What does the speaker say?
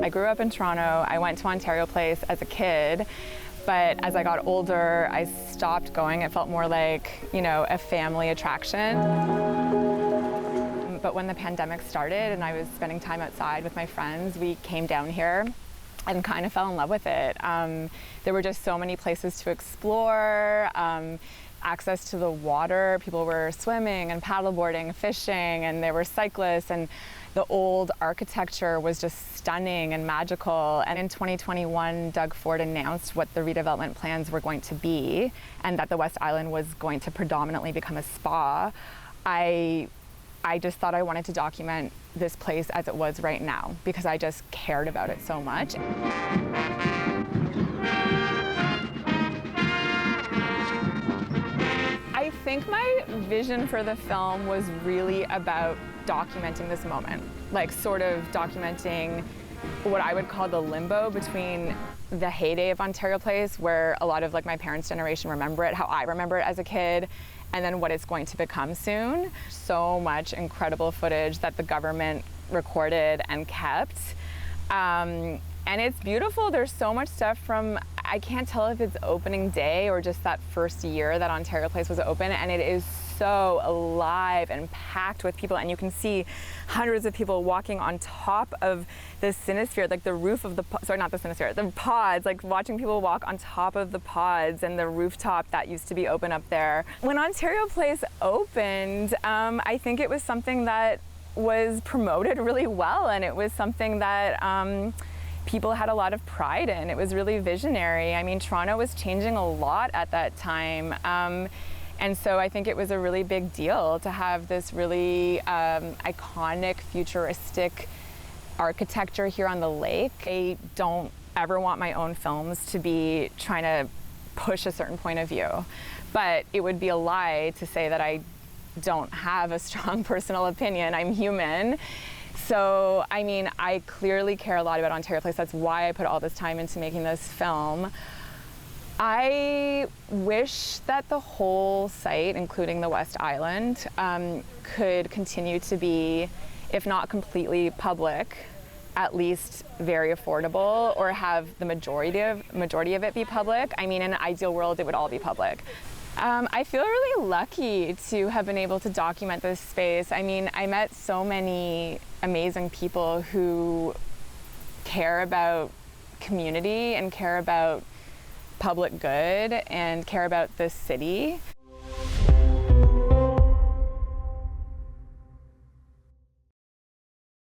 I grew up in Toronto. I went to Ontario Place as a kid, but as I got older, I stopped going. It felt more like, a family attraction. But when the pandemic started and I was spending time outside with my friends, we came down here and kind of fell in love with it. There were just so many places to explore, access to the water. People were swimming and paddleboarding, fishing, and there were cyclists, and the old architecture was just stunning and magical. And in 2021, Doug Ford announced what the redevelopment plans were going to be, and that the West Island was going to predominantly become a spa. I just thought I wanted to document this place as it was right now because I just cared about it so much. I think my vision for the film was really about documenting this moment, like sort of documenting what I would call the limbo between the heyday of Ontario Place, where a lot of my parents' generation remember it, how I remember it as a kid, and then what it's going to become soon. So much incredible footage that the government recorded and kept. And it's beautiful. There's so much stuff from, I can't tell if it's opening day or just that first year that Ontario Place was open, and it is so alive and packed with people, and you can see hundreds of people walking on top of the Cinesphere, like the roof of the, sorry, not the Cinesphere, the pods, like watching people walk on top of the pods and the rooftop that used to be open up there. When Ontario Place opened, I think it was something that was promoted really well, and it was something that people had a lot of pride in. It was really visionary. I mean, Toronto was changing a lot at that time. And so I think it was a really big deal to have this really iconic, futuristic architecture here on the lake. I don't ever want my own films to be trying to push a certain point of view. But it would be a lie to say that I don't have a strong personal opinion. I'm human. So, I mean, I clearly care a lot about Ontario Place. That's why I put all this time into making this film. I wish that the whole site, including the West Island, could continue to be, if not completely public, at least very affordable, or have the majority of it be public. I mean, in an ideal world, it would all be public. I feel really lucky to have been able to document this space. I mean, I met so many amazing people who care about community and care about public good and care about this city.